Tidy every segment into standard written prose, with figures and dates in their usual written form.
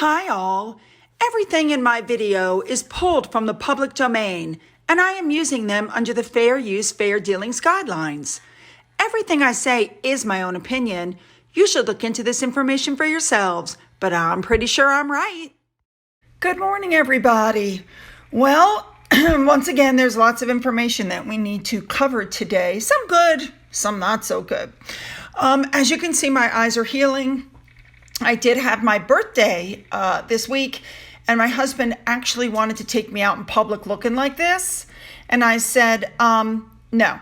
Hi all! Everything in my video is pulled from the public domain, and I am using them under the Fair Use, Fair Dealings guidelines. Everything I say is my own opinion. You should look into this information for yourselves, but I'm pretty sure I'm right. Good morning, everybody. Well, once again, there's lots of information that we need to cover today. Some good, some not so good. As you can see, my eyes are healing. I did have my birthday this week, and my husband actually wanted to take me out in public looking like this. And I said, no. I'm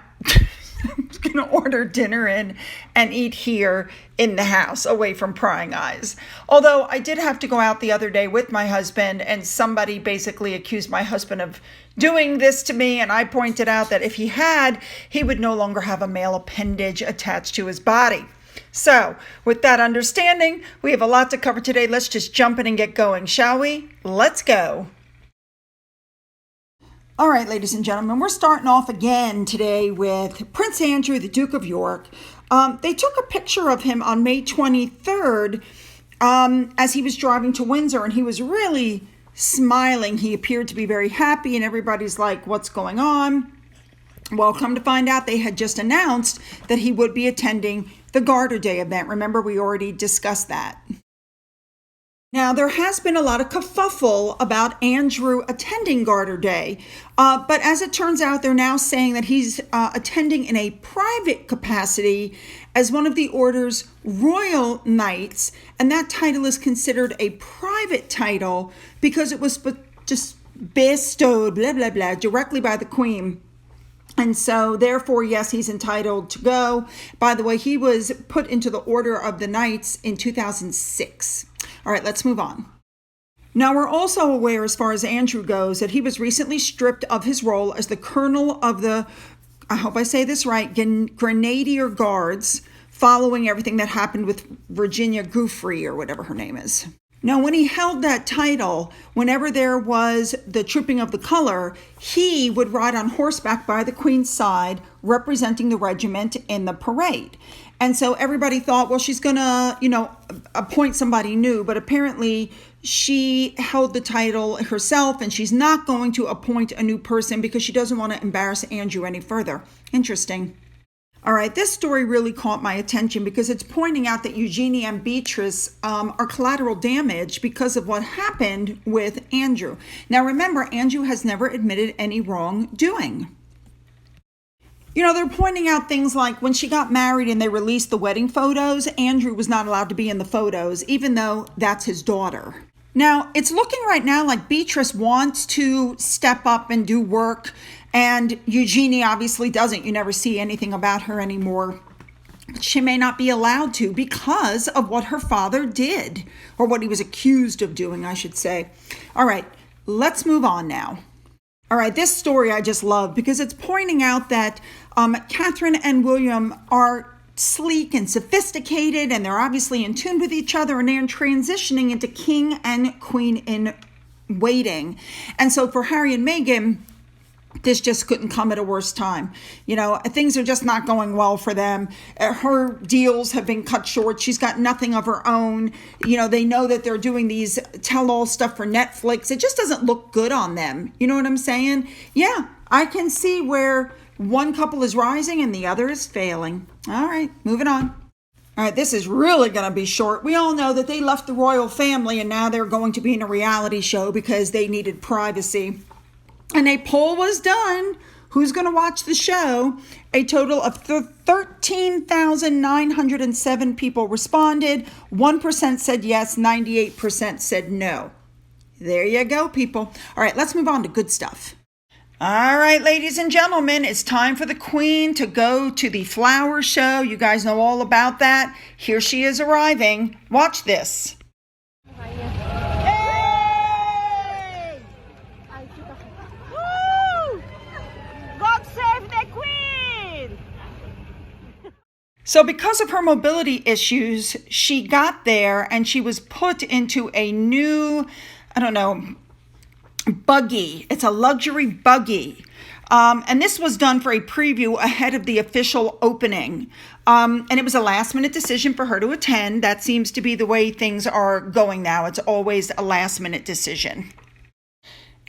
going to order dinner in and eat here in the house away from prying eyes. Although I did have to go out the other day with my husband, and somebody basically accused my husband of doing this to me. And I pointed out that if he had, he would no longer have a male appendage attached to his body. So with that understanding, we have a lot to cover today. Let's just jump in and get going, shall we? Let's go. All right, ladies and gentlemen, we're starting off again today with Prince Andrew, the Duke of York. They took a picture of him on May 23rd as he was driving to Windsor, and he was really smiling. He appeared to be very happy, and everybody's like, what's going on? Well, come to find out, they had just announced that he would be attending the Garter Day event. Remember, we already discussed that. Now, there has been a lot of kerfuffle about Andrew attending Garter Day, but as it turns out, they're now saying that he's attending in a private capacity as one of the order's royal knights, and that title is considered a private title because it was just bestowed, blah, blah, blah, directly by the Queen. And so, therefore, yes, he's entitled to go. By the way, he was put into the Order of the Knights in 2006. All right, let's move on. Now, we're also aware, as far as Andrew goes, that he was recently stripped of his role as the colonel of the, I hope I say this right, Grenadier Guards, following everything that happened with Virginia Giuffre, or whatever her name is. Now, when he held that title, whenever there was the trooping of the color, he would ride on horseback by the Queen's side, representing the regiment in the parade. And so everybody thought, well, she's going to, appoint somebody new. But apparently she held the title herself, and she's not going to appoint a new person because she doesn't want to embarrass Andrew any further. Interesting. All right, this story really caught my attention because it's pointing out that Eugenie and Beatrice are collateral damage because of what happened with Andrew. Now, remember, Andrew has never admitted any wrongdoing. They're pointing out things like when she got married and they released the wedding photos, Andrew was not allowed to be in the photos, even though that's his daughter. Now, it's looking right now like Beatrice wants to step up and do work, and Eugenie obviously doesn't. You never see anything about her anymore. She may not be allowed to because of what her father did, or what he was accused of doing, I should say. All right, let's move on now. All right, this story I just love because it's pointing out that Catherine and William are sleek and sophisticated, and they're obviously in tune with each other, and they're transitioning into king and queen in waiting. And so for Harry and Meghan, this just couldn't come at a worse time. Things are just not going well for them. Her deals have been cut short. She's got nothing of her own. They know that they're doing these tell-all stuff for Netflix. It just doesn't look good on them. You know what I'm saying? Yeah, I can see where one couple is rising and the other is failing. All right, moving on. All right, this is really going to be short. We all know that they left the royal family and now they're going to be in a reality show because they needed privacy. And a poll was done. Who's going to watch the show? A total of 13,907 people responded. 1% said yes, 98% said no. There you go, people. All right, let's move on to good stuff. All right, ladies and gentlemen, it's time for the Queen to go to the flower show. You guys know all about that. Here she is arriving. Watch this. So because of her mobility issues, she got there and she was put into a new, buggy. It's a luxury buggy. And this was done for a preview ahead of the official opening. And it was a last-minute decision for her to attend. That seems to be the way things are going now. It's always a last-minute decision.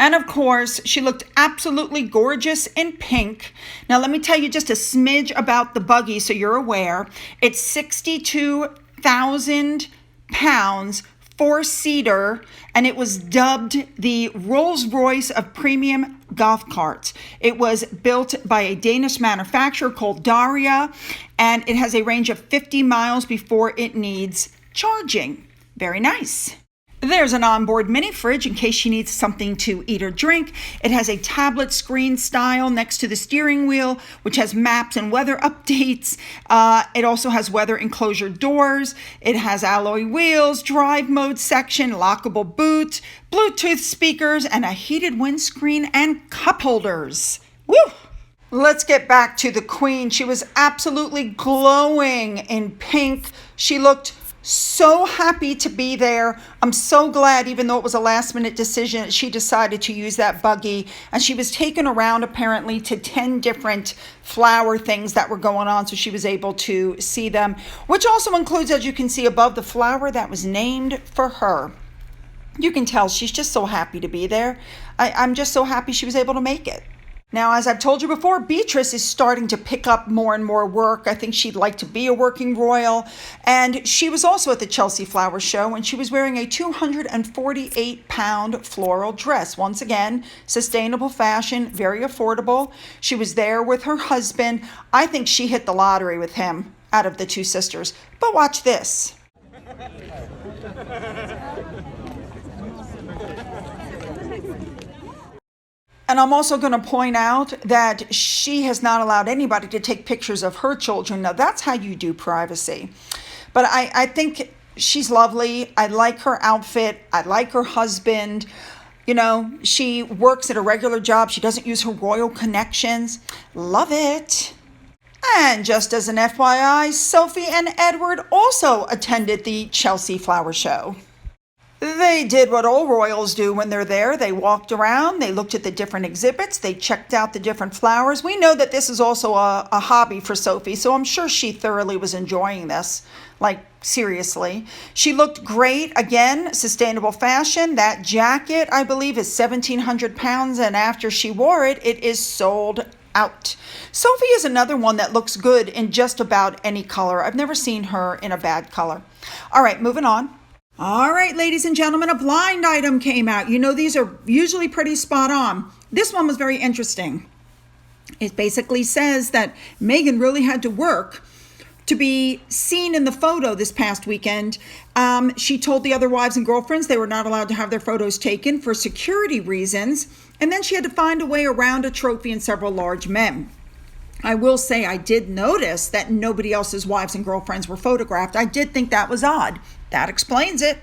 And of course, she looked absolutely gorgeous in pink. Now, let me tell you just a smidge about the buggy so you're aware. It's 62,000 pounds, four-seater, and it was dubbed the Rolls-Royce of premium golf carts. It was built by a Danish manufacturer called Daria, and it has a range of 50 miles before it needs charging. Very nice. There's an onboard mini fridge in case she needs something to eat or drink. It has a tablet screen style next to the steering wheel, which has maps and weather updates. It also has weather enclosure doors. It has alloy wheels, drive mode section, lockable boot, Bluetooth speakers, and a heated windscreen and cup holders. Woo! Let's get back to the Queen. She was absolutely glowing in pink. She looked so happy to be there. I'm so glad, even though it was a last minute decision, she decided to use that buggy, and she was taken around apparently to 10 different flower things that were going on, so she was able to see them, which also includes, as you can see above, the flower that was named for her. You can tell she's just so happy to be there. I'm just so happy she was able to make it. Now, as I've told you before, Beatrice is starting to pick up more and more work. I think she'd like to be a working royal. And she was also at the Chelsea Flower Show, and she was wearing a 248-pound floral dress. Once again, sustainable fashion, very affordable. She was there with her husband. I think she hit the lottery with him out of the two sisters. But watch this. And I'm also going to point out that she has not allowed anybody to take pictures of her children. Now, that's how you do privacy. But I think she's lovely. I like her outfit. I like her husband. You know, she works at a regular job. She doesn't use her royal connections. Love it. And just as an FYI, Sophie and Edward also attended the Chelsea Flower Show. They did what all royals do when they're there. They walked around, they looked at the different exhibits, they checked out the different flowers. We know that this is also a hobby for Sophie, so I'm sure she thoroughly was enjoying this. Like, seriously. She looked great. Again, sustainable fashion. That jacket, I believe, is 1,700 pounds, and after she wore it, it is sold out. Sophie is another one that looks good in just about any color. I've never seen her in a bad color. All right, moving on. All right, ladies and gentlemen, a blind item came out. You know, these are usually pretty spot on. This one was very interesting. It basically says that Meghan really had to work to be seen in the photo this past weekend. She told the other wives and girlfriends they were not allowed to have their photos taken for security reasons. And then she had to find a way around a trophy and several large men. I will say I did notice that nobody else's wives and girlfriends were photographed. I did think that was odd. That explains it.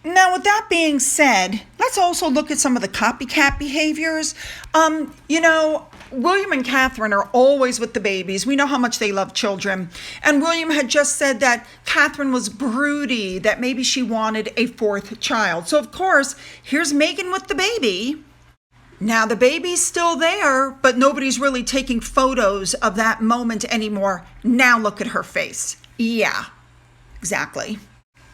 Now, with that being said, let's also look at some of the copycat behaviors. You know, William and Catherine are always with the babies. We know how much they love children. And William had just said that Catherine was broody, that maybe she wanted a fourth child. So, of course, here's Meghan with the baby. Now, the baby's still there, but nobody's really taking photos of that moment anymore. Now look at her face. Yeah, exactly.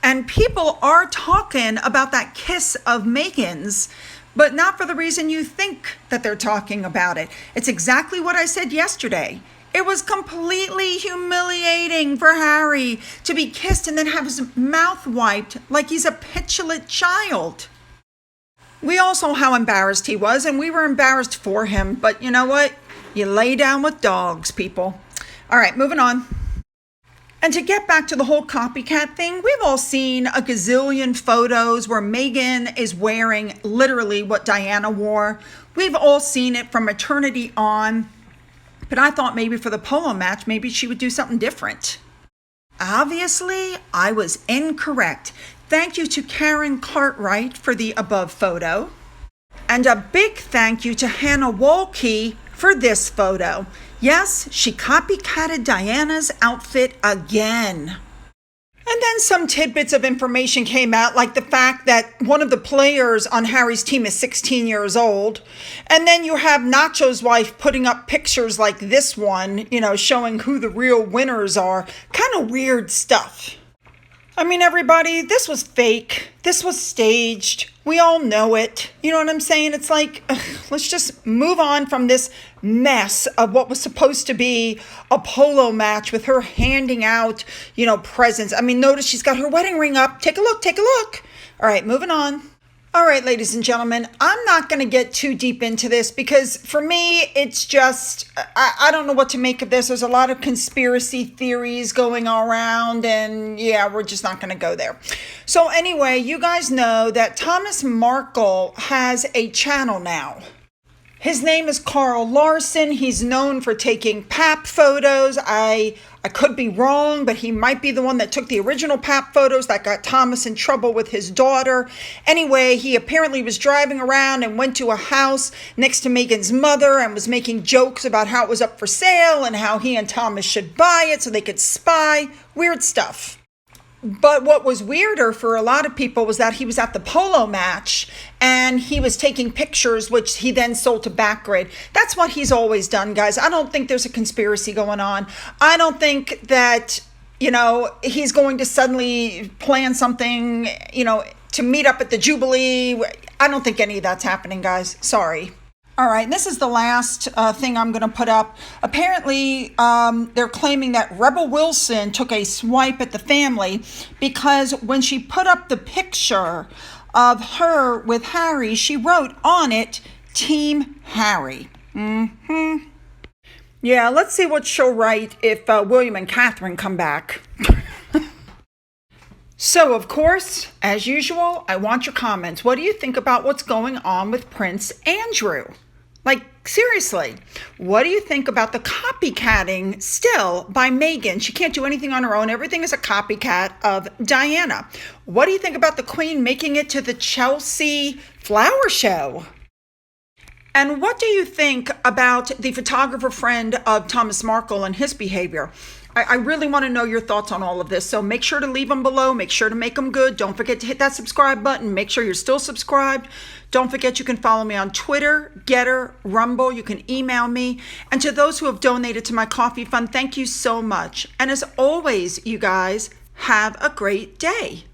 And people are talking about that kiss of Meghan's, but not for the reason you think that they're talking about it. It's exactly what I said yesterday. It was completely humiliating for Harry to be kissed and then have his mouth wiped like he's a petulant child. We all saw how embarrassed he was, and we were embarrassed for him. But you know what? You lay down with dogs, people. All right, moving on. And to get back to the whole copycat thing, we've all seen a gazillion photos where Meghan is wearing literally what Diana wore. We've all seen it from maternity on. But I thought maybe for the polo match, maybe she would do something different. Obviously, I was incorrect. Thank you to Karen Cartwright for the above photo. And a big thank you to Hannah Walke for this photo. Yes, she copycatted Diana's outfit again. And then some tidbits of information came out, like the fact that one of the players on Harry's team is 16 years old. And then you have Nacho's wife putting up pictures like this one, showing who the real winners are. Kind of weird stuff. I mean, everybody, this was fake. This was staged. We all know it. You know what I'm saying? It's like, let's just move on from this mess of what was supposed to be a polo match with her handing out, presents. I mean, notice she's got her wedding ring up. Take a look. Take a look. All right, moving on. All right, ladies and gentlemen, I'm not going to get too deep into this because for me, it's just, I don't know what to make of this. There's a lot of conspiracy theories going around and yeah, we're just not going to go there. So anyway, you guys know that Thomas Markle has a channel now. His name is Carl Larson. He's known for taking pap photos. I could be wrong, but he might be the one that took the original pap photos that got Thomas in trouble with his daughter. Anyway, he apparently was driving around and went to a house next to Megan's mother and was making jokes about how it was up for sale and how he and Thomas should buy it so they could spy. Weird stuff. But what was weirder for a lot of people was that he was at the polo match and he was taking pictures, which he then sold to Backgrid. That's what he's always done, guys. I don't think there's a conspiracy going on. I don't think that, he's going to suddenly plan something, to meet up at the Jubilee. I don't think any of that's happening, guys. Sorry. All right, and this is the last thing I'm going to put up. Apparently, they're claiming that Rebel Wilson took a swipe at the family because when she put up the picture of her with Harry, she wrote on it, Team Harry. Yeah, let's see what she'll write if William and Catherine come back. So, of course, as usual, I want your comments. What do you think about what's going on with Prince Andrew? Like, seriously, what do you think about the copycatting still by Meghan? She can't do anything on her own. Everything is a copycat of Diana. What do you think about the Queen making it to the Chelsea flower show? And what do you think about the photographer friend of Thomas Markle and his behavior? I really want to know your thoughts on all of this. So make sure to leave them below. Make sure to make them good. Don't forget to hit that subscribe button. Make sure you're still subscribed. Don't forget you can follow me on Twitter, Getter, Rumble. You can email me. And to those who have donated to my coffee fund, thank you so much. And as always, you guys, have a great day.